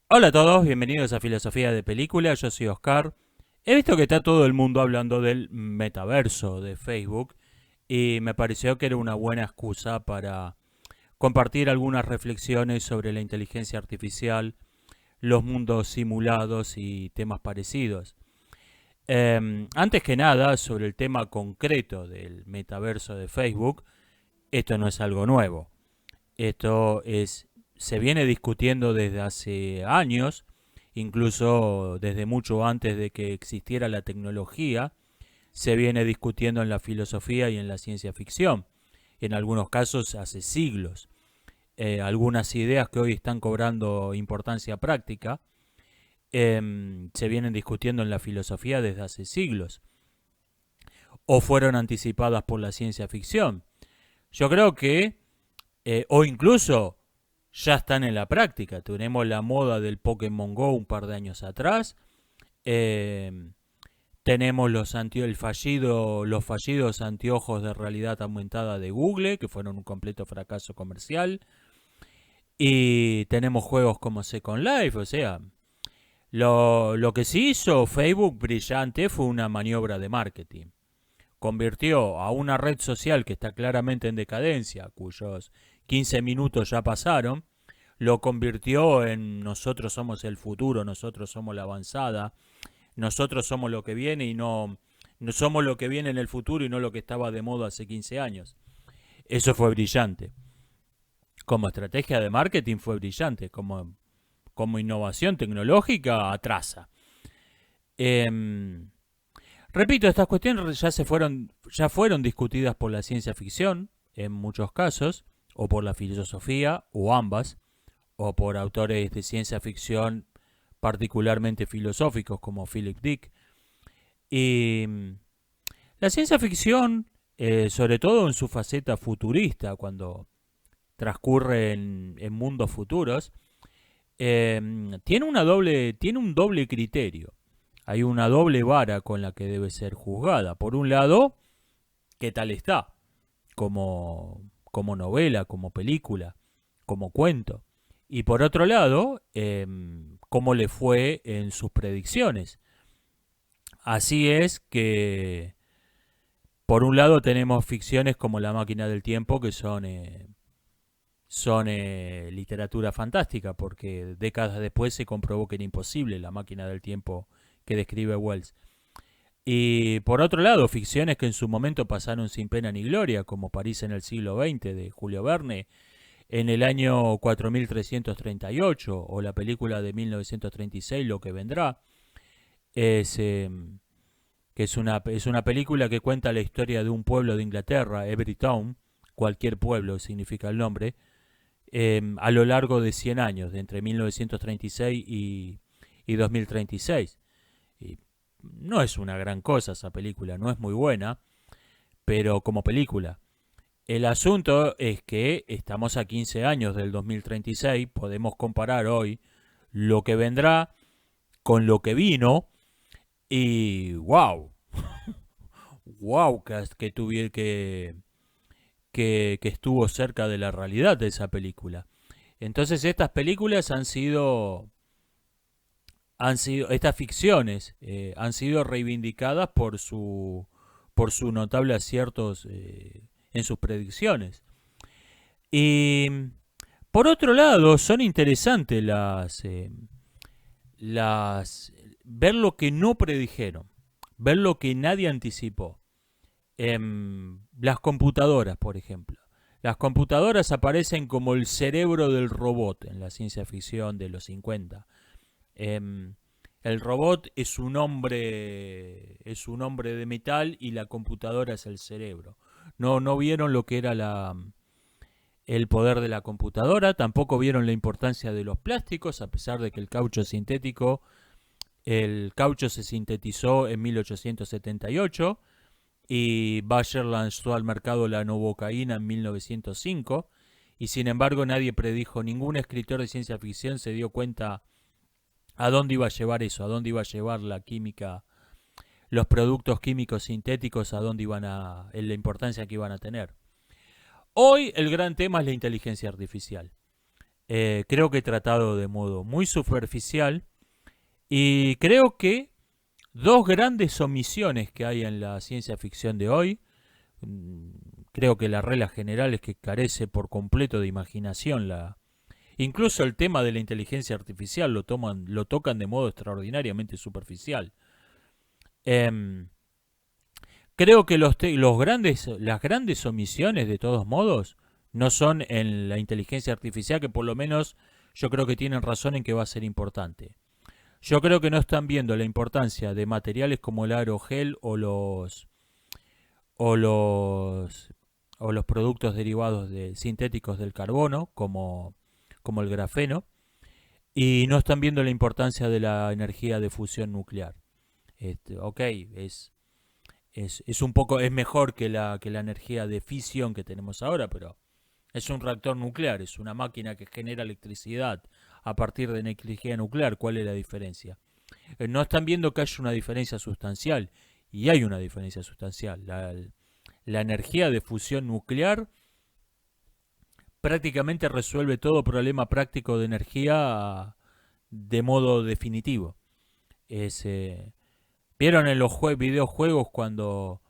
Hola a todos, bienvenidos a Filosofía de Película, yo soy Oscar. He visto que está todo el mundo hablando del metaverso de Facebook y me pareció que era una buena excusa para compartir algunas reflexiones sobre la inteligencia artificial, los mundos simulados y temas parecidos. Antes que nada, sobre el tema concreto del metaverso de Facebook, esto no es algo nuevo. Se viene discutiendo desde hace años, incluso desde mucho antes de que existiera la tecnología, se viene discutiendo en la filosofía y en la ciencia ficción, en algunos casos hace siglos. Algunas ideas que hoy están cobrando importancia práctica se vienen discutiendo en la filosofía desde hace siglos, o fueron anticipadas por la ciencia ficción. Yo creo que, o incluso ya están en la práctica. Tenemos la moda del Pokémon Go un par de años atrás. Eh, Tenemos los fallidos anteojos de realidad aumentada de Google, que fueron un completo fracaso comercial. Y tenemos juegos como Second Life, o sea, lo que sí hizo Facebook brillante fue una maniobra de marketing. Convirtió a una red social que está claramente en decadencia, cuyos 15 minutos ya pasaron, lo convirtió en nosotros somos el futuro, nosotros somos la avanzada, nosotros somos lo que viene y no somos lo que viene en el futuro y no lo que estaba de moda hace 15 años. Eso fue brillante. Como estrategia de marketing fue brillante, como innovación tecnológica atrasa. Em, Repito, estas cuestiones ya fueron discutidas por la ciencia ficción en muchos casos, o por la filosofía, o ambas, o por autores de ciencia ficción particularmente filosóficos como Philip Dick. Y la ciencia ficción, sobre todo en su faceta futurista, cuando transcurre en mundos futuros, tiene un doble criterio. Hay una doble vara con la que debe ser juzgada. Por un lado, ¿qué tal está? Como novela, como película, como cuento. Y por otro lado, cómo le fue en sus predicciones. Así es que, por un lado, tenemos ficciones como La máquina del tiempo, que son literatura fantástica, porque décadas después se comprobó que era imposible La máquina del tiempo que describe Wells. Y por otro lado, ficciones que en su momento pasaron sin pena ni gloria, como París en el siglo XX de Julio Verne, en el año 4338, o la película de 1936, Lo que vendrá, es, que es una película que cuenta la historia de un pueblo de Inglaterra, Everytown, cualquier pueblo significa el nombre, a lo largo de 100 años, de entre 1936 y 2036. Y no es una gran cosa esa película, no es muy buena, pero como película. El asunto es que estamos a 15 años del 2036, podemos comparar hoy lo que vendrá con lo que vino y wow, wow, que estuvo cerca de la realidad de esa película. Entonces estas películas estas ficciones han sido reivindicadas por su notable aciertos en sus predicciones. Y por otro lado, son interesantes las ver lo que no predijeron, ver lo que nadie anticipó. Las computadoras, por ejemplo. Las computadoras aparecen como el cerebro del robot en la ciencia ficción de los 50. Em, el robot es un hombre de metal y la computadora es el cerebro. No vieron lo que era el poder de la computadora, tampoco vieron la importancia de los plásticos, a pesar de que el caucho se sintetizó en 1878 y Bayer lanzó al mercado la novocaína en 1905, y sin embargo nadie predijo, ningún escritor de ciencia ficción se dio cuenta a dónde iba a llevar eso, a dónde iba a llevar la química, los productos químicos sintéticos, a dónde en la importancia que iban a tener. Hoy el gran tema es la inteligencia artificial. Creo que he tratado de modo muy superficial y creo que dos grandes omisiones que hay en la ciencia ficción de hoy. mm, Creo que la regla general es que carece por completo de imaginación. Incluso el tema de la inteligencia artificial lo tocan de modo extraordinariamente superficial. Em, Creo que las grandes omisiones, de todos modos, no son en la inteligencia artificial, que por lo menos yo creo que tienen razón en que va a ser importante. Yo creo que no están viendo la importancia de materiales como el aerogel o los o los productos derivados sintéticos del carbono, como el grafeno, y no están viendo la importancia de la energía de fusión nuclear. Ok, es un poco, es mejor que la energía de fisión que tenemos ahora, pero es un reactor nuclear, es una máquina que genera electricidad a partir de energía nuclear. ¿Cuál es la diferencia? No están viendo que hay una diferencia sustancial, y hay una diferencia sustancial. La energía de fusión nuclear prácticamente resuelve todo problema práctico de energía de modo definitivo. Es, ¿Vieron en los videojuegos cuando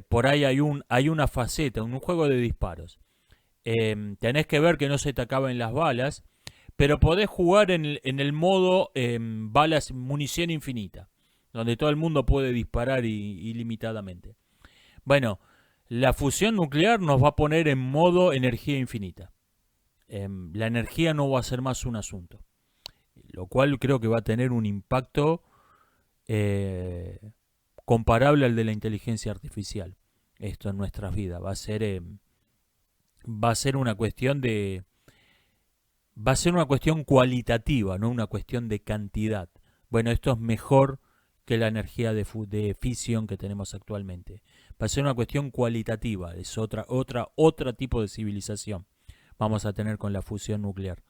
por ahí hay una faceta, un juego de disparos? Tenés que ver que no se te acaben las balas, pero podés jugar en el modo balas, munición infinita, donde todo el mundo puede disparar ilimitadamente. Bueno, la fusión nuclear nos va a poner en modo energía infinita. La energía no va a ser más un asunto, lo cual creo que va a tener un impacto eh, comparable al de la inteligencia artificial. Esto en nuestras vidas va a ser una cuestión va a ser una cuestión cualitativa, no una cuestión de cantidad. Bueno, esto es mejor que la energía de fisión que tenemos actualmente. Va a ser una cuestión cualitativa, es otro tipo de civilización vamos a tener con la fusión nuclear.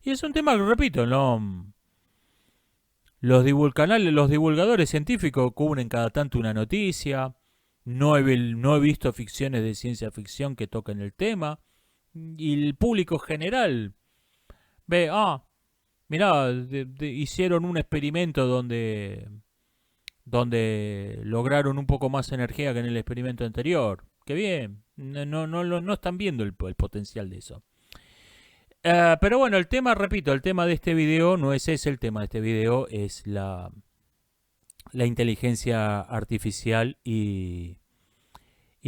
Y es un tema que, repito, no, los divulgadores científicos cubren cada tanto una noticia. No he visto ficciones de ciencia ficción que toquen el tema. Y el público general ve, mirá, hicieron un experimento donde lograron un poco más energía que en el experimento anterior. Qué bien. No están viendo el potencial de eso. Pero bueno, el tema, repito, el tema de este video no es ese, el tema de este video es la inteligencia artificial y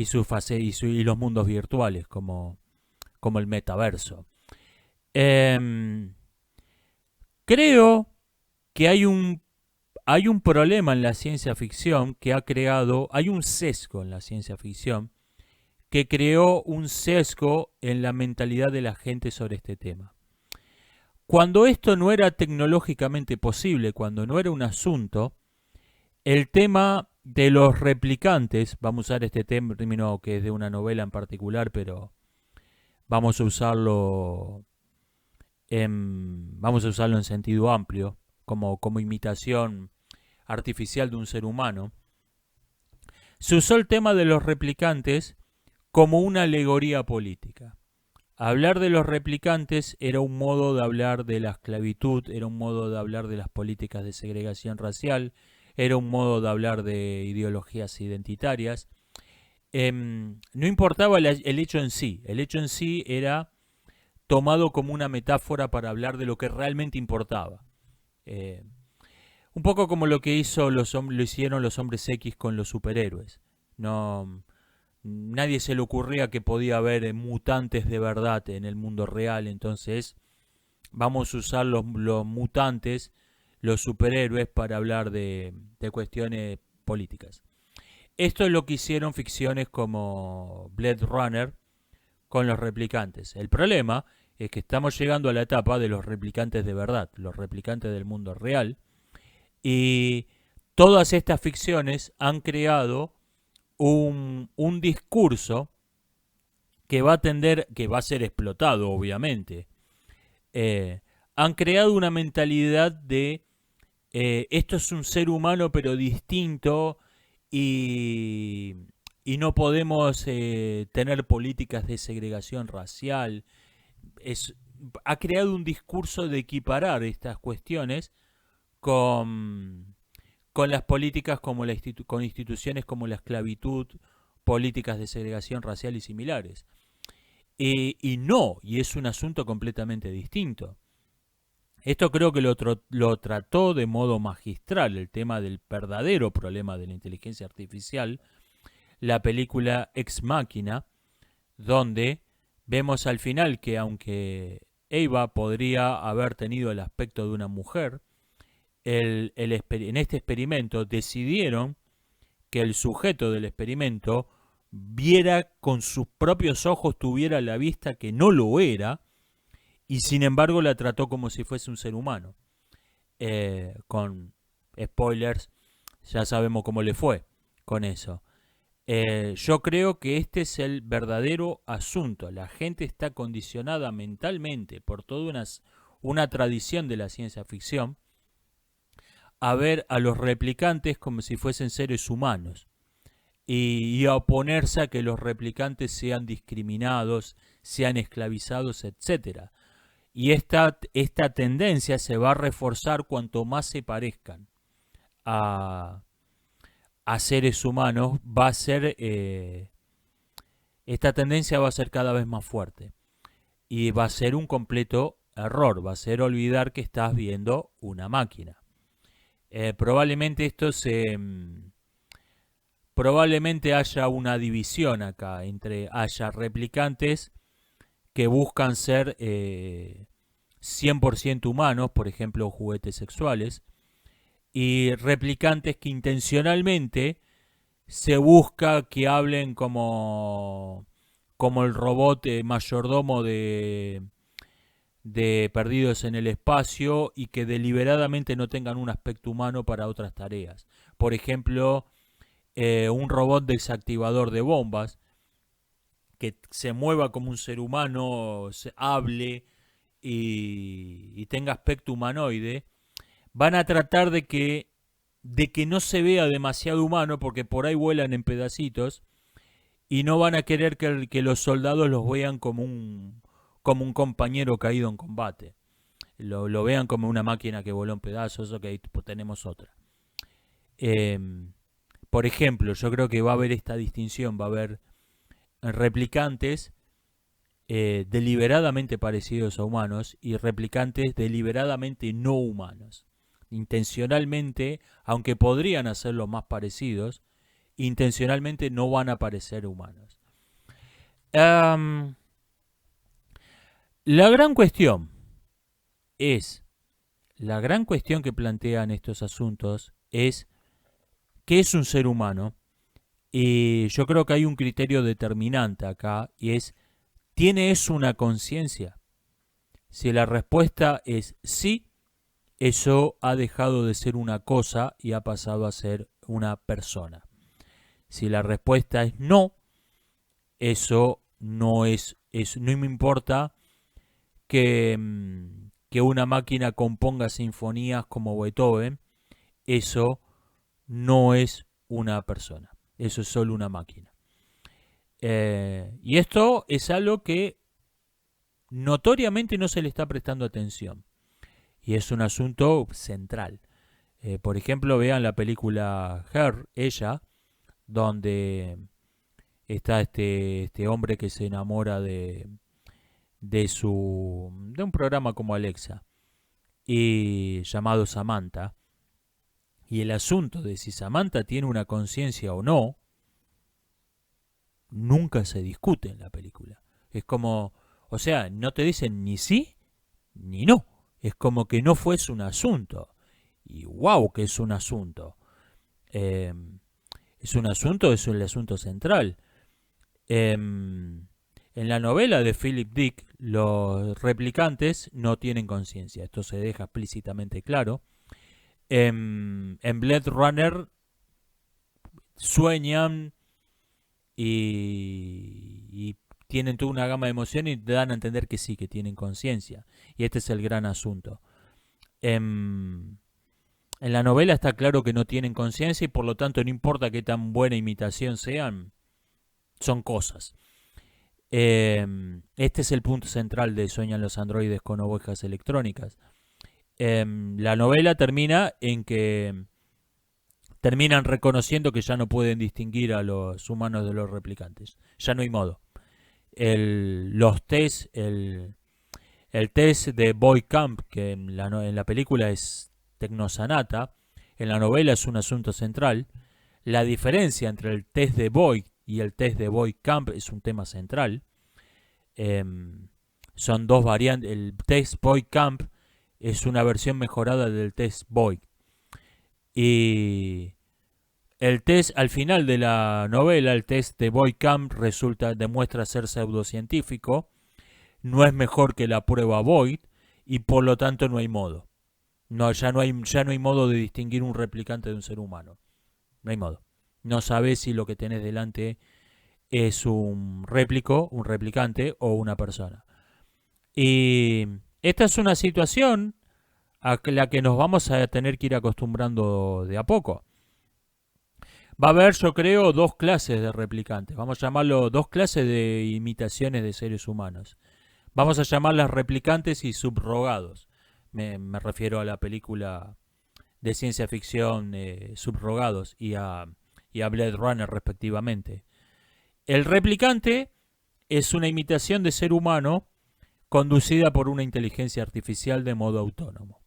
su fase y los mundos virtuales como el metaverso. Em, Creo que hay un problema en la ciencia ficción que ha creado, hay un sesgo en la ciencia ficción que creó un sesgo en la mentalidad de la gente sobre este tema. Cuando esto no era tecnológicamente posible, cuando no era un asunto, el tema de los replicantes, vamos a usar este término que es de una novela en particular, pero vamos a vamos a usarlo en sentido amplio, como imitación artificial de un ser humano. Se usó el tema de los replicantes como una alegoría política. Hablar de los replicantes era un modo de hablar de la esclavitud, era un modo de hablar de las políticas de segregación racial, era un modo de hablar de ideologías identitarias. No importaba el hecho en sí, el hecho en sí era tomado como una metáfora para hablar de lo que realmente importaba. Eh, un poco como lo que lo hicieron los hombres X con los superhéroes. No, nadie se le ocurría que podía haber mutantes de verdad en el mundo real, entonces vamos a usar los mutantes, los superhéroes, para hablar de cuestiones políticas. Esto es lo que hicieron ficciones como Blade Runner con los replicantes. El problema es que estamos llegando a la etapa de los replicantes de verdad, los replicantes del mundo real, y todas estas ficciones han creado un discurso que va a tender, que va a ser explotado, obviamente. Han creado una mentalidad de esto es un ser humano pero distinto y, y no podemos tener políticas de segregación racial. Es, ha creado un discurso de equiparar estas cuestiones con, con las políticas como con instituciones como la esclavitud, políticas de segregación racial y similares. Y no, y es un asunto completamente distinto. Esto creo que lo trató de modo magistral, el tema del verdadero problema de la inteligencia artificial, la película Ex Machina, donde vemos al final que aunque Eva podría haber tenido el aspecto de una mujer, en este experimento decidieron que el sujeto del experimento viera con sus propios ojos, tuviera la vista que no lo era, y sin embargo la trató como si fuese un ser humano. Con spoilers, ya sabemos cómo le fue con eso. Yo creo que este es el verdadero asunto. La gente está condicionada mentalmente por toda una tradición de la ciencia ficción a ver a los replicantes como si fuesen seres humanos y a oponerse a que los replicantes sean discriminados, sean esclavizados, etcétera. Y esta tendencia se va a reforzar cuanto más se parezcan a, a seres humanos, va a ser, esta tendencia va a ser cada vez más fuerte. Y va a ser un completo error, va a ser olvidar que estás viendo una máquina. Probablemente probablemente haya una división acá haya replicantes que buscan ser 100% humanos, por ejemplo, juguetes sexuales, y replicantes que intencionalmente se busca que hablen como el robot mayordomo de Perdidos en el Espacio y que deliberadamente no tengan un aspecto humano para otras tareas. Por ejemplo, un robot desactivador de bombas que se mueva como un ser humano, hable y tenga aspecto humanoide, van a tratar de que no se vea demasiado humano porque por ahí vuelan en pedacitos y no van a querer que los soldados los vean como un compañero caído en combate. Lo vean como una máquina que voló en pedazos, o que ahí tenemos otra. Eh, por ejemplo, yo creo que va a haber esta distinción, va a haber replicantes deliberadamente parecidos a humanos y replicantes deliberadamente no humanos. Intencionalmente, aunque podrían hacerlo más parecidos, intencionalmente no van a parecer humanos. La gran cuestión es, la gran cuestión que plantean estos asuntos es ¿qué es un ser humano? Y yo creo que hay un criterio determinante acá y es ¿tiene eso una conciencia? Si la respuesta es sí, eso ha dejado de ser una cosa y ha pasado a ser una persona. Si la respuesta es no, eso no no me importa que una máquina componga sinfonías como Beethoven, eso no es una persona, eso es solo una máquina. Y esto es algo que notoriamente no se le está prestando atención. Y es un asunto central. Por ejemplo, vean la película Her, ella, donde está este hombre que se enamora de un programa como Alexa, y llamado Samantha. Y el asunto de si Samantha tiene una conciencia o no, nunca se discute en la película. Es como, o sea, no te dicen ni sí ni no. Es como que no fuese un asunto. Y wow, que es un asunto. Es un asunto, es el asunto central. En la novela de Philip Dick, los replicantes no tienen conciencia. Esto se deja explícitamente claro. En Blade Runner sueñan y tienen toda una gama de emociones y te dan a entender que sí, que tienen conciencia. Y este es el gran asunto. En la novela está claro que no tienen conciencia y por lo tanto no importa qué tan buena imitación sean, son cosas. Este es el punto central de Sueñan los androides con ovejas electrónicas. La novela termina en que terminan reconociendo que ya no pueden distinguir a los humanos de los replicantes. Ya no hay modo. Los test, el test de Boy Camp, que en la película es Tecnosanata, en la novela es un asunto central. La diferencia entre el test de Boy y el test de Boy Camp es un tema central. Son dos variantes. El test Boy Camp es una versión mejorada del test Boy. Y el test al final de la novela, el test de Boy Camp demuestra ser pseudocientífico, no es mejor que la prueba Boyd y por lo tanto no hay modo. Ya no hay modo de distinguir un replicante de un ser humano. No hay modo. No sabes si lo que tenés delante es un replicante o una persona. Y esta es una situación a la que nos vamos a tener que ir acostumbrando de a poco. Va a haber, yo creo, dos clases de replicantes. Vamos a llamarlo dos clases de imitaciones de seres humanos. Vamos a llamarlas replicantes y subrogados. Me refiero a la película de ciencia ficción Subrogados y a Blade Runner respectivamente. El replicante es una imitación de ser humano conducida por una inteligencia artificial de modo autónomo.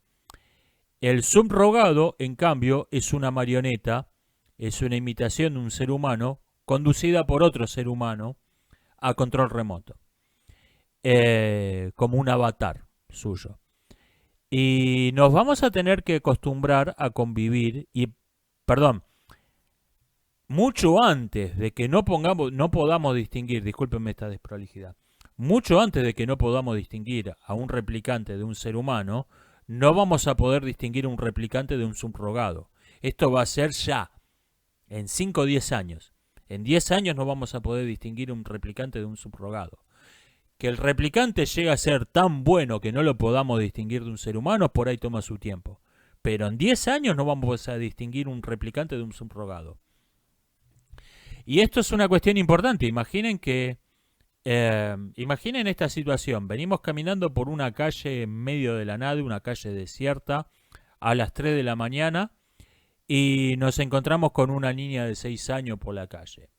El subrogado, en cambio, es una marioneta, es una imitación de un ser humano conducida por otro ser humano a control remoto, como un avatar suyo. Y nos vamos a tener que acostumbrar a convivir mucho antes de que no podamos distinguir, discúlpenme esta desprolijidad, mucho antes de que no podamos distinguir a un replicante de un ser humano, no vamos a poder distinguir un replicante de un subrogado. Esto va a ser ya, en 5 o 10 años. En 10 años no vamos a poder distinguir un replicante de un subrogado. Que el replicante llegue a ser tan bueno que no lo podamos distinguir de un ser humano, por ahí toma su tiempo. Pero en 10 años no vamos a distinguir un replicante de un subrogado. Y esto es una cuestión importante. Imaginen esta situación. Venimos caminando por una calle en medio de la nada, una calle desierta, a las 3 de la mañana, y nos encontramos con una niña de 6 años por la calle.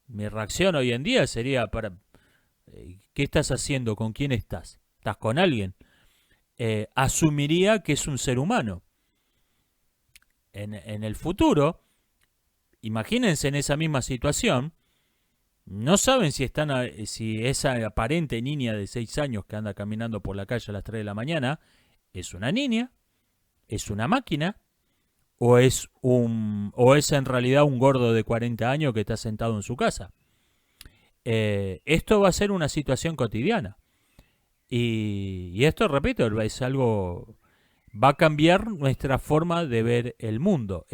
Mi reacción hoy en día sería ¿qué estás haciendo? ¿Con quién estás? ¿Estás con alguien? Asumiría que es un ser humano. En el futuro, imagínense en esa misma situación, no saben si esa aparente niña de 6 años que anda caminando por la calle a las 3 de la mañana es una niña, es una máquina, o es en realidad un gordo de 40 años que está sentado en su casa. Esto va a ser una situación cotidiana. Y esto, repito, es algo... va a cambiar nuestra forma de ver el mundo.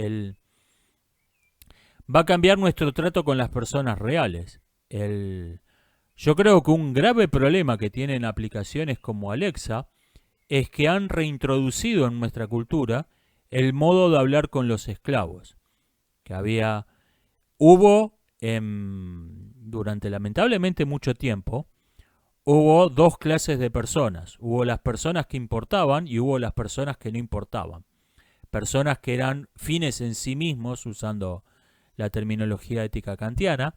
Va a cambiar nuestro trato con las personas reales. Yo creo que un grave problema que tienen aplicaciones como Alexa es que han reintroducido en nuestra cultura el modo de hablar con los esclavos. Hubo durante lamentablemente mucho tiempo, hubo dos clases de personas. Hubo las personas que importaban y hubo las personas que no importaban. Personas que eran fines en sí mismos, usando la terminología ética kantiana,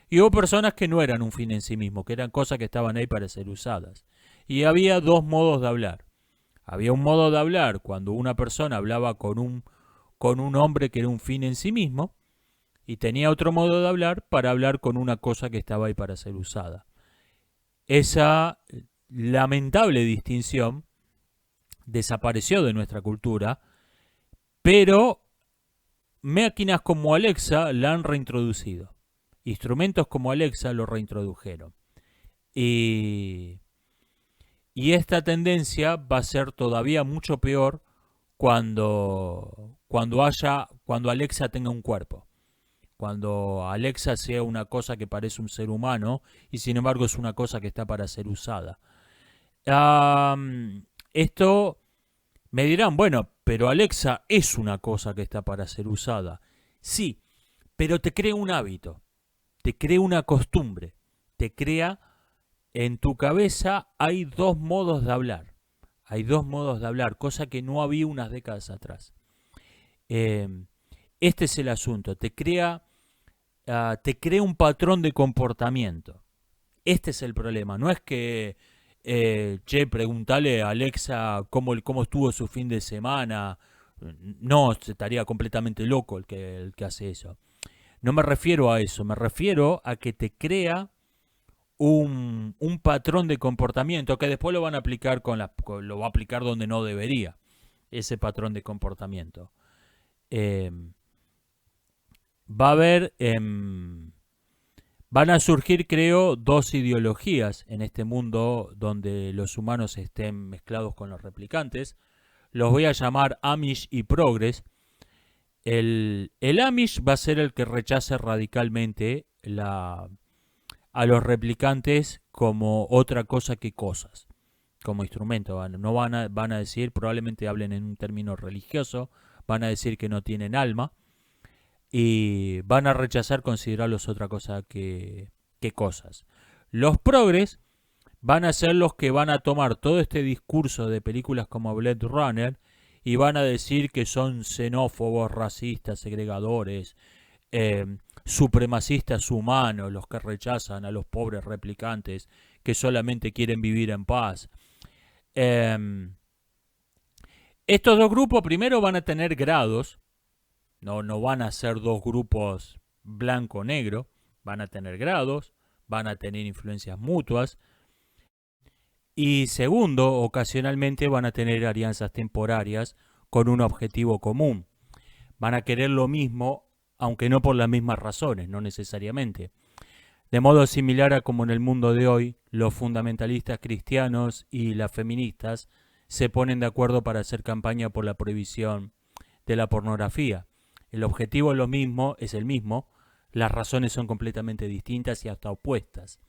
y hubo personas que no eran un fin en sí mismo, que eran cosas que estaban ahí para ser usadas. Y había dos modos de hablar. Había un modo de hablar cuando una persona hablaba con un hombre que era un fin en sí mismo, y tenía otro modo de hablar para hablar con una cosa que estaba ahí para ser usada. Esa lamentable distinción desapareció de nuestra cultura, pero máquinas como Alexa la han reintroducido. Instrumentos como Alexa lo reintrodujeron. Y esta tendencia va a ser todavía mucho peor cuando Alexa tenga un cuerpo. Cuando Alexa sea una cosa que parece un ser humano y sin embargo es una cosa que está para ser usada. Esto me dirán, bueno, pero Alexa es una cosa que está para ser usada. Sí, pero te crea un hábito, te crea una costumbre. te crea, en tu cabeza hay dos modos de hablar. Hay dos modos de hablar, cosa que no había unas décadas atrás. Eh, este es el asunto, te crea un patrón de comportamiento. Este es el problema, no es que, che, preguntale a Alexa cómo estuvo su fin de semana. No, estaría completamente loco el que hace eso. No me refiero a eso, me refiero a que te crea un patrón de comportamiento que después lo van a aplicar lo va a aplicar donde no debería, ese patrón de comportamiento. Eh, va a haber, van a surgir, creo, dos ideologías en este mundo donde los humanos estén mezclados con los replicantes. Los voy a llamar Amish y Progress. El Amish va a ser el que rechace radicalmente a los replicantes como otra cosa que cosas, como instrumento. No van a decir, probablemente hablen en un término religioso, van a decir que no tienen alma y van a rechazar considerarlos otra cosa que cosas. Los progres van a ser los que van a tomar todo este discurso de películas como Blade Runner y van a decir que son xenófobos, racistas, segregadores, supremacistas humanos, los que rechazan a los pobres replicantes que solamente quieren vivir en paz. Estos dos grupos primero van a tener grados, no van a ser dos grupos blanco-negro, van a tener grados, van a tener influencias mutuas. Y segundo, ocasionalmente van a tener alianzas temporarias con un objetivo común. Van a querer lo mismo, aunque no por las mismas razones, no necesariamente. De modo similar a como en el mundo de hoy, los fundamentalistas cristianos y las feministas se ponen de acuerdo para hacer campaña por la prohibición de la pornografía. El objetivo es el mismo, las razones son completamente distintas y hasta opuestas.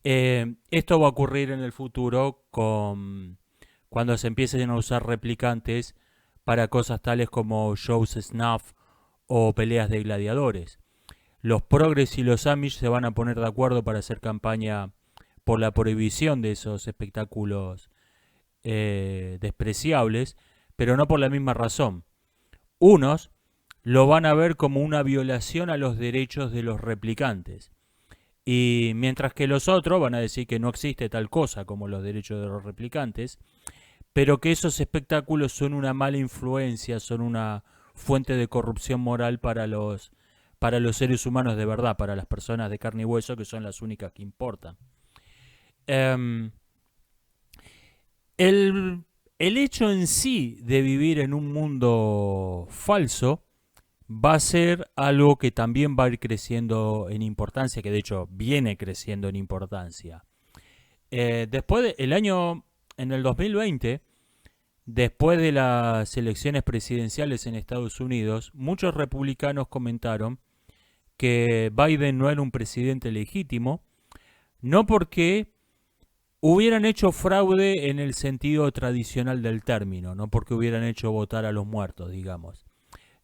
Esto va a ocurrir en el futuro cuando se empiecen a usar replicantes para cosas tales como shows snuff o peleas de gladiadores. Los progres y los amish se van a poner de acuerdo para hacer campaña por la prohibición de esos espectáculos despreciables, pero no por la misma razón. Unos lo van a ver como una violación a los derechos de los replicantes. Y mientras que los otros van a decir que no existe tal cosa como los derechos de los replicantes, pero que esos espectáculos son una mala influencia, son una fuente de corrupción moral para los seres humanos de verdad, para las personas de carne y hueso, que son las únicas que importan. El hecho en sí de vivir en un mundo falso va a ser algo que también va a ir creciendo en importancia, que de hecho viene creciendo en importancia. Después del año, en el 2020, después de las elecciones presidenciales en Estados Unidos, muchos republicanos comentaron que Biden no era un presidente legítimo, no porque hubieran hecho fraude en el sentido tradicional del término, no porque hubieran hecho votar a los muertos, digamos.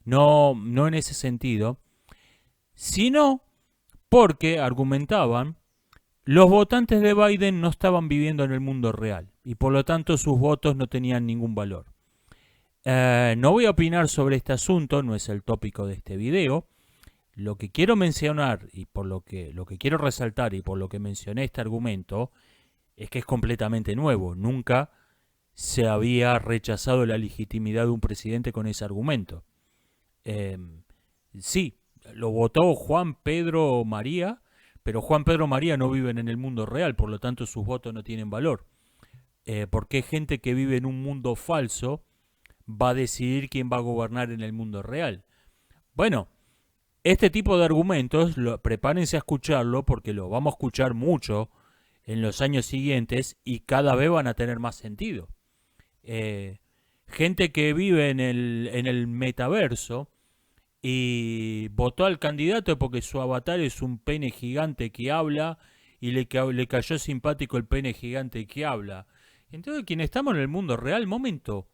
No en ese sentido, sino porque, argumentaban, los votantes de Biden no estaban viviendo en el mundo real y por lo tanto sus votos no tenían ningún valor. No voy a opinar sobre este asunto, no es el tópico de este video. Lo que quiero mencionar y por lo que quiero resaltar y por lo que mencioné este argumento es que es completamente nuevo. Nunca se había rechazado la legitimidad de un presidente con ese argumento. Sí, lo votó Juan Pedro María, pero Juan Pedro María no viven en el mundo real, por lo tanto sus votos no tienen valor. Porque gente que vive en un mundo falso va a decidir quién va a gobernar en el mundo real. Bueno, este tipo de argumentos, prepárense a escucharlo porque lo vamos a escuchar mucho en los años siguientes y cada vez van a tener más sentido. Gente que vive en el metaverso y votó al candidato porque su avatar es un pene gigante que habla y le cayó simpático el pene gigante que habla. Entonces, quienes estamos en el mundo real, momento,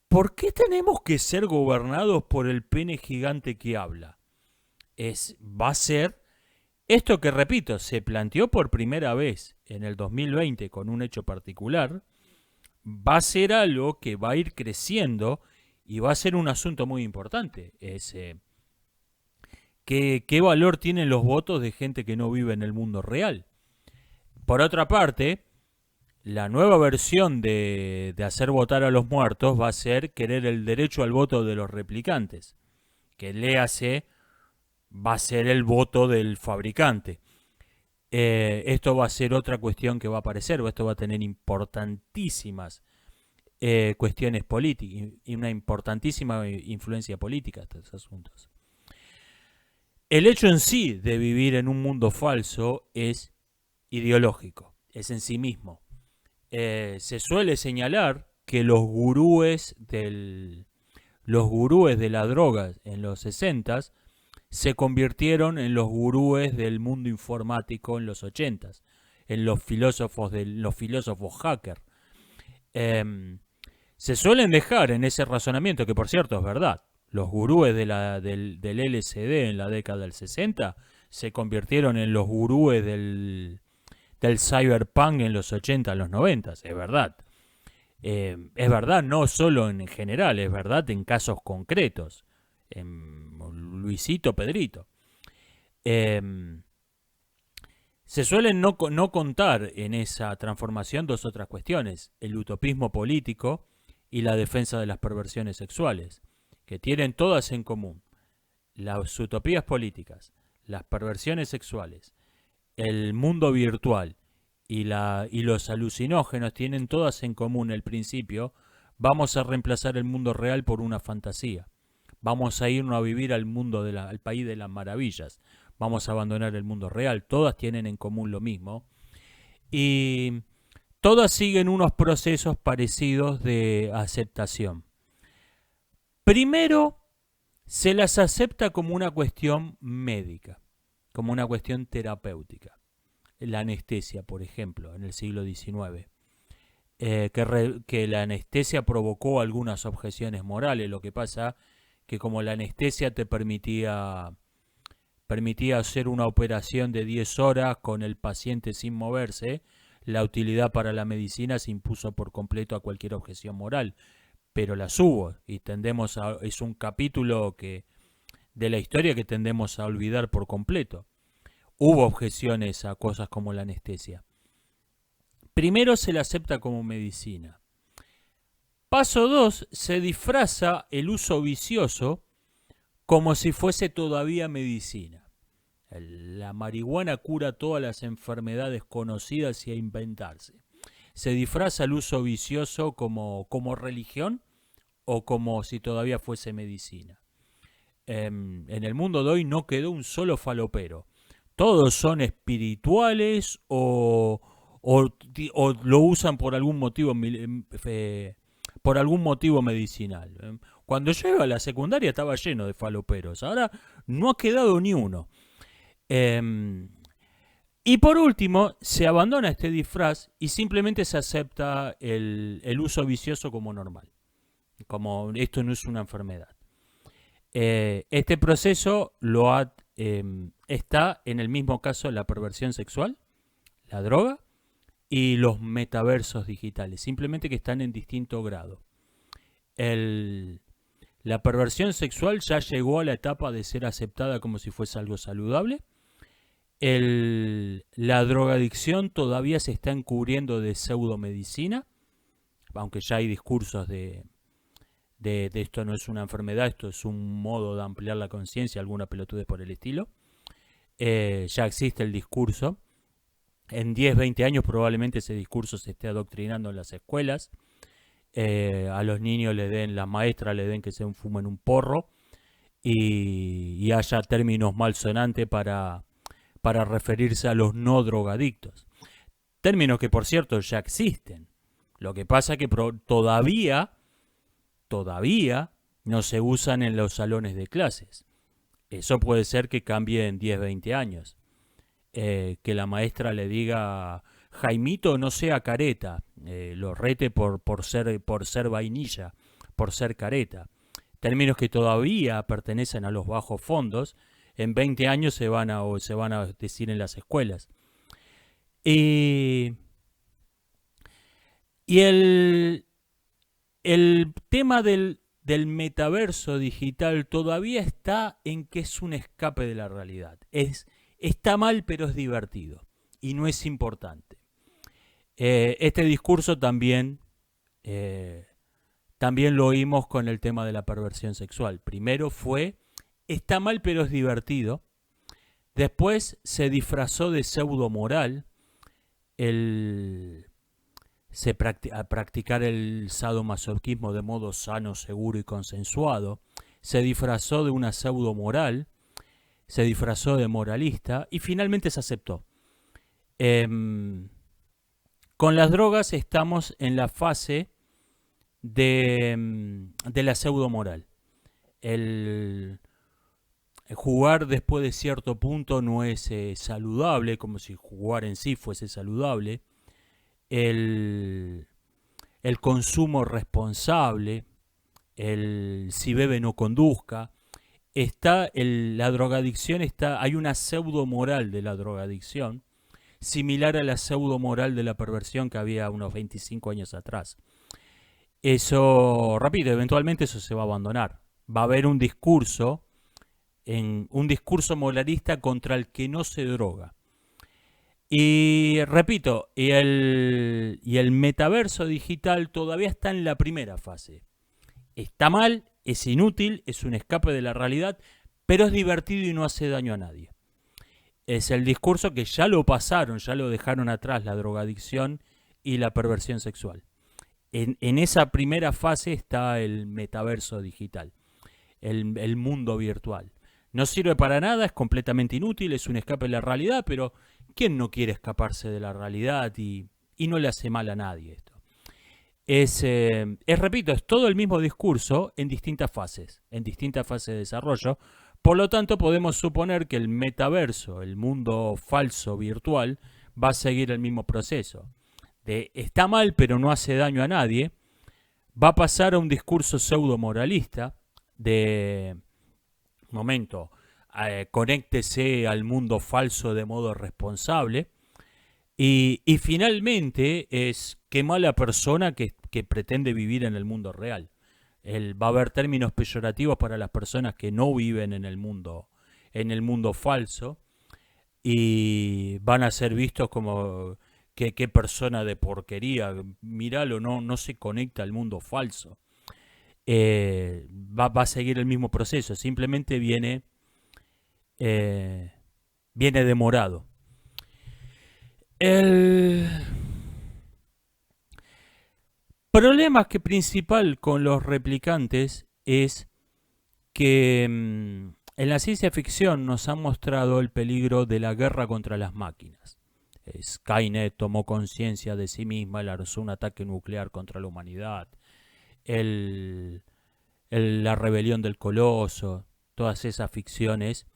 ¿por qué tenemos que ser gobernados por el pene gigante que habla? Va a ser Esto que, repito, se planteó por primera vez en el 2020 con un hecho particular, va a ser algo que va a ir creciendo y va a ser un asunto muy importante. ¿Qué valor tienen los votos de gente que no vive en el mundo real? Por otra parte, la nueva versión de hacer votar a los muertos va a ser querer el derecho al voto de los replicantes, que léase, va a ser el voto del fabricante. Esto va a ser otra cuestión que va a aparecer, esto va a tener importantísimas cuestiones políticas y una importantísima influencia política estos asuntos. El hecho en sí de vivir en un mundo falso es ideológico, es en sí mismo. Se suele señalar que los gurúes de la droga en los 60s se convirtieron en los gurúes del mundo informático en los 80s, en los filósofos hackers. Se suelen dejar en ese razonamiento, que por cierto es verdad, los gurúes del LSD en la década del 60 se convirtieron en los gurúes del cyberpunk en los 80, los 90, es verdad. Es verdad no solo en general, es verdad en casos concretos. Luisito, Pedrito. Se suelen no contar en esa transformación dos otras cuestiones: el utopismo político y la defensa de las perversiones sexuales, que tienen todas en común. Las utopías políticas, las perversiones sexuales, el mundo virtual y los alucinógenos tienen todas en común el principio: vamos a reemplazar el mundo real por una fantasía. Vamos a irnos a vivir al país de las maravillas. Vamos a abandonar el mundo real. Todas tienen en común lo mismo. Y todas siguen unos procesos parecidos de aceptación. Primero, se las acepta como una cuestión médica, como una cuestión terapéutica. La anestesia, por ejemplo, en el siglo XIX. Que la anestesia provocó algunas objeciones morales. Lo que pasa que como la anestesia te permitía hacer una operación de 10 horas con el paciente sin moverse, la utilidad para la medicina se impuso por completo a cualquier objeción moral. Pero las hubo y es un capítulo de la historia que tendemos a olvidar por completo. Hubo objeciones a cosas como la anestesia. Primero se la acepta como medicina. Paso 2, se disfraza el uso vicioso como si fuese todavía medicina. La marihuana cura todas las enfermedades conocidas y a inventarse. Se disfraza el uso vicioso como religión o como si todavía fuese medicina. En el mundo de hoy no quedó un solo falopero. Todos son espirituales o lo usan por algún motivo medicinal. Cuando yo iba a la secundaria estaba lleno de faloperos. Ahora no ha quedado ni uno. Y por último, se abandona este disfraz y simplemente se acepta el uso vicioso como normal. Como esto no es una enfermedad. Este proceso está en el mismo caso la perversión sexual, la droga y los metaversos digitales, simplemente que están en distinto grado. La perversión sexual ya llegó a la etapa de ser aceptada como si fuese algo saludable. La drogadicción todavía se está encubriendo de pseudomedicina, aunque ya hay discursos de esto no es una enfermedad, esto es un modo de ampliar la conciencia, alguna pelotudez por el estilo. Ya existe el discurso. En 10, 20 años probablemente ese discurso se esté adoctrinando en las escuelas. A los niños las maestras le den que se fumen un porro y haya términos malsonantes para referirse a los no drogadictos. Términos que por cierto ya existen. Lo que pasa es que todavía no se usan en los salones de clases. Eso puede ser que cambie en 10, 20 años. Que la maestra le diga: Jaimito, no sea careta, lo rete por ser vainilla, por ser careta. Términos que todavía pertenecen a los bajos fondos en 20 años se van a decir en las escuelas. Y, y el tema del metaverso digital todavía está en que es un escape de la realidad. Está mal, pero es divertido y no es importante. Este discurso eh, también lo oímos con el tema de la perversión sexual. Primero fue, está mal, pero es divertido. Después se disfrazó de pseudo moral el a practicar el sadomasoquismo de modo sano, seguro y consensuado. Se disfrazó de una pseudo moral, se disfrazó de moralista y finalmente se aceptó. Con las drogas estamos en la fase de la pseudo moral. El jugar después de cierto punto no es saludable, como si jugar en sí fuese saludable. El, el consumo responsable, el si bebe no conduzca, la drogadicción hay una pseudo moral de la drogadicción, similar a la pseudo moral de la perversión que había unos 25 años atrás. Eso, repito, eventualmente eso se va a abandonar. Va a haber un discurso moralista contra el que no se droga. Y repito, y el metaverso digital todavía está en la primera fase. Está mal, es inútil, es un escape de la realidad, pero es divertido y no hace daño a nadie. Es el discurso que ya lo pasaron, ya lo dejaron atrás, la drogadicción y la perversión sexual. En esa primera fase está el metaverso digital, el mundo virtual. No sirve para nada, es completamente inútil, es un escape de la realidad, pero ¿quién no quiere escaparse de la realidad y no le hace mal a nadie esto? Repito, es todo el mismo discurso en distintas fases de desarrollo. Por lo tanto, podemos suponer que el metaverso, el mundo falso virtual, va a seguir el mismo proceso. Está mal, pero no hace daño a nadie. Va a pasar a un discurso pseudo moralista de momento, conéctese al mundo falso de modo responsable. Y finalmente es qué mala persona que pretende vivir en el mundo real. Va a haber términos peyorativos para las personas que no viven en el mundo falso, y van a ser vistos como qué persona de porquería, míralo, no se conecta al mundo falso. Va a seguir el mismo proceso, simplemente viene demorado. El problema principal con los replicantes es que en la ciencia ficción nos han mostrado el peligro de la guerra contra las máquinas. Skynet tomó conciencia de sí misma, lanzó un ataque nuclear contra la humanidad. La rebelión del Coloso, todas esas ficciones.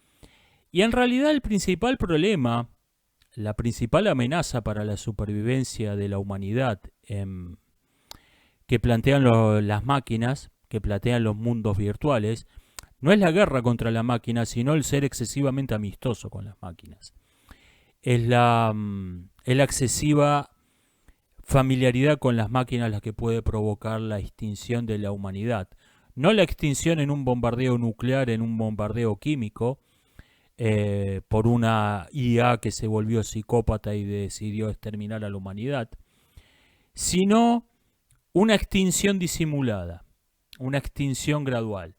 Y en realidad el principal problema, la principal amenaza para la supervivencia de la humanidad que plantean las máquinas, que plantean los mundos virtuales, no es la guerra contra la máquina, sino el ser excesivamente amistoso con las máquinas. Es la excesiva familiaridad con las máquinas la que puede provocar la extinción de la humanidad. No la extinción en un bombardeo nuclear, en un bombardeo químico, por una IA que se volvió psicópata y decidió exterminar a la humanidad, sino una extinción disimulada, una extinción gradual,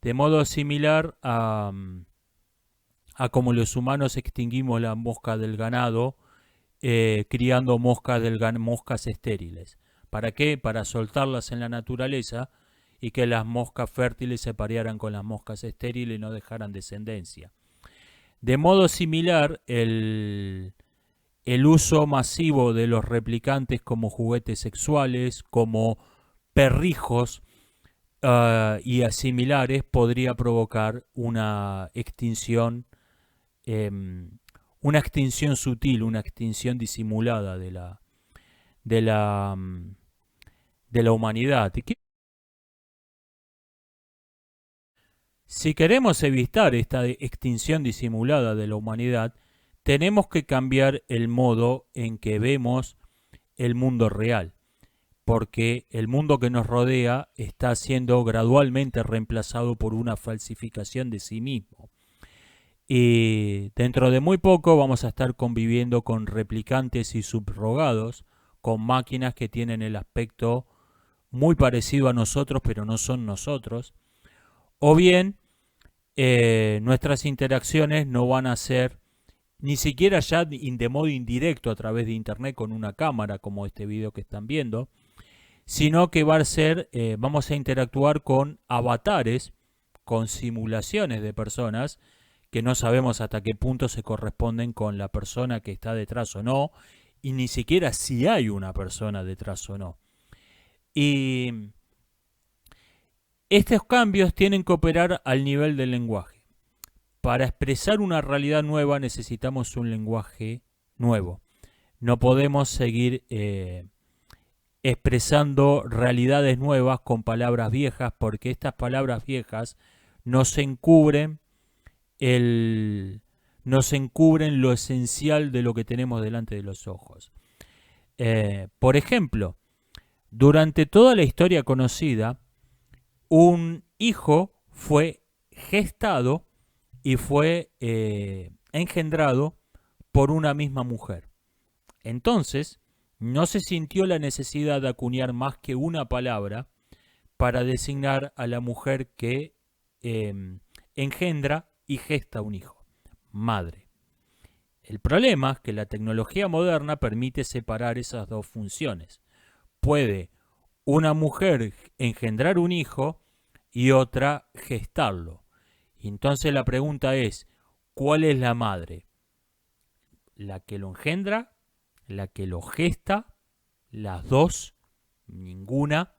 de modo similar a como los humanos extinguimos la mosca del ganado, criando moscas estériles. ¿Para qué? Para soltarlas en la naturaleza y que las moscas fértiles se parearan con las moscas estériles y no dejaran descendencia. De modo similar, el uso masivo de los replicantes como juguetes sexuales, como perrijos y similares, podría provocar una extinción sutil, una extinción disimulada de la, de la humanidad. Si queremos evitar esta extinción disimulada de la humanidad, tenemos que cambiar el modo en que vemos el mundo real, porque el mundo que nos rodea está siendo gradualmente reemplazado por una falsificación de sí mismo. Y dentro de muy poco vamos a estar conviviendo con replicantes y subrogados, con máquinas que tienen el aspecto muy parecido a nosotros, pero no son nosotros. O bien, nuestras interacciones no van a ser ni siquiera ya de modo indirecto a través de internet con una cámara, como este video que están viendo, sino que va a ser, vamos a interactuar con avatares, con simulaciones de personas que no sabemos hasta qué punto se corresponden con la persona que está detrás o no, y ni siquiera si hay una persona detrás o no. Y estos cambios tienen que operar al nivel del lenguaje. Para expresar una realidad nueva necesitamos un lenguaje nuevo. No podemos seguir expresando realidades nuevas con palabras viejas, porque estas palabras viejas nos encubren lo esencial de lo que tenemos delante de los ojos. Por ejemplo, durante toda la historia conocida, un hijo fue gestado y fue engendrado por una misma mujer. Entonces, no se sintió la necesidad de acuñar más que una palabra para designar a la mujer que engendra y gesta un hijo: madre. El problema es que la tecnología moderna permite separar esas dos funciones. Puede una mujer engendrar un hijo y otra gestarlo. Y entonces la pregunta es, ¿cuál es la madre? ¿La que lo engendra? ¿La que lo gesta? ¿Las dos? Ninguna.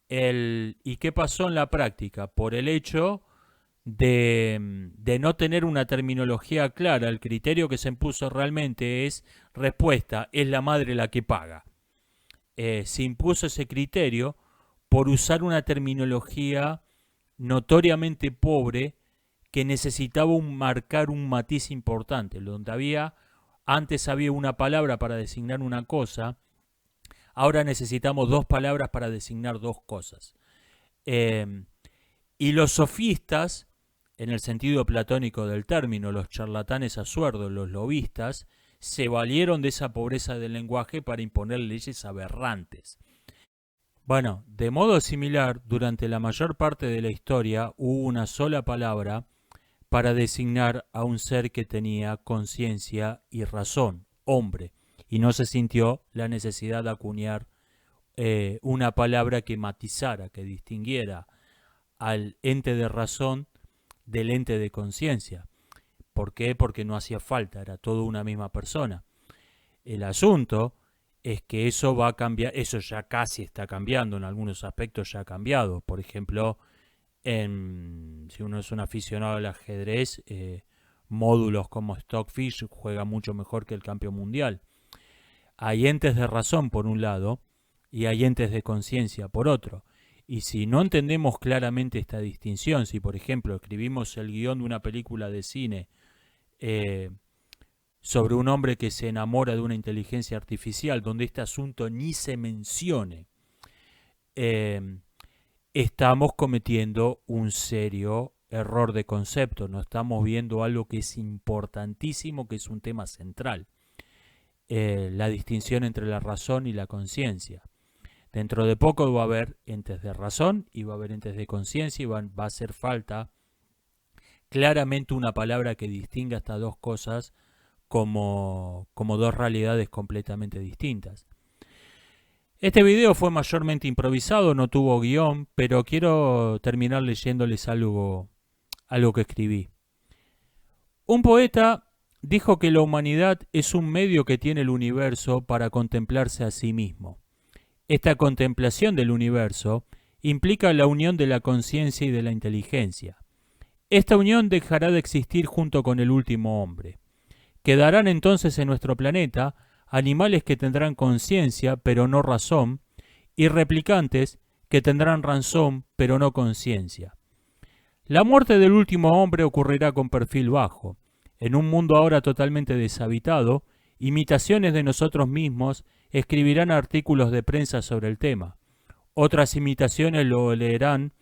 ¿Y qué pasó en la práctica? Por el hecho de no tener una terminología clara, el criterio que se impuso realmente es respuesta, es la madre la que paga. Se impuso ese criterio por usar una terminología notoriamente pobre que necesitaba marcar un matiz importante, donde antes había una palabra para designar una cosa, ahora necesitamos dos palabras para designar dos cosas. Y los sofistas, en el sentido platónico del término, los charlatanes absurdos, los lobistas, se valieron de esa pobreza del lenguaje para imponer leyes aberrantes. Bueno, de modo similar, durante la mayor parte de la historia hubo una sola palabra para designar a un ser que tenía conciencia y razón, hombre, y no se sintió la necesidad de acuñar una palabra que matizara, que distinguiera al ente de razón del ente de conciencia. ¿Por qué? Porque no hacía falta, era todo una misma persona. El asunto es que eso va a cambiar, eso ya casi está cambiando, en algunos aspectos ya ha cambiado. Por ejemplo, si uno es un aficionado al ajedrez, módulos como Stockfish juega mucho mejor que el campeón mundial. Hay entes de razón por un lado y hay entes de conciencia por otro. Y si no entendemos claramente esta distinción, si por ejemplo escribimos el guión de una película de cine sobre un hombre que se enamora de una inteligencia artificial, donde este asunto ni se mencione, estamos cometiendo un serio error de concepto. No estamos viendo algo que es importantísimo, que es un tema central. La distinción entre la razón y la conciencia. Dentro de poco va a haber entes de razón y va a haber entes de conciencia y va a hacer falta claramente una palabra que distinga estas dos cosas como dos realidades completamente distintas. Este video fue mayormente improvisado, no tuvo guión, pero quiero terminar leyéndoles algo que escribí. Un poeta dijo que la humanidad es un medio que tiene el universo para contemplarse a sí mismo. Esta contemplación del universo implica la unión de la conciencia y de la inteligencia. Esta unión dejará de existir junto con el último hombre. Quedarán entonces en nuestro planeta animales que tendrán conciencia pero no razón, y replicantes que tendrán razón pero no conciencia. La muerte del último hombre ocurrirá con perfil bajo. En un mundo ahora totalmente deshabitado, imitaciones de nosotros mismos escribirán artículos de prensa sobre el tema. Otras imitaciones lo leerán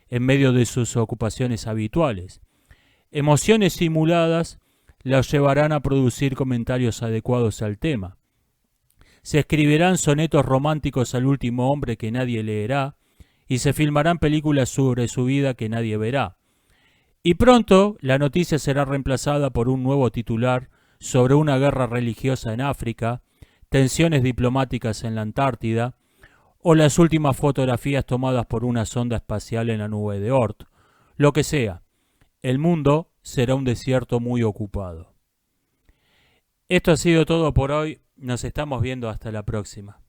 en medio de sus ocupaciones habituales. Emociones simuladas los llevarán a producir comentarios adecuados al tema. Se escribirán sonetos románticos al último hombre que nadie leerá y se filmarán películas sobre su vida que nadie verá. Y pronto la noticia será reemplazada por un nuevo titular sobre una guerra religiosa en África, tensiones diplomáticas en la Antártida o las últimas fotografías tomadas por una sonda espacial en la nube de Oort. Lo que sea, el mundo será un desierto muy ocupado. Esto ha sido todo por hoy. Nos estamos viendo hasta la próxima.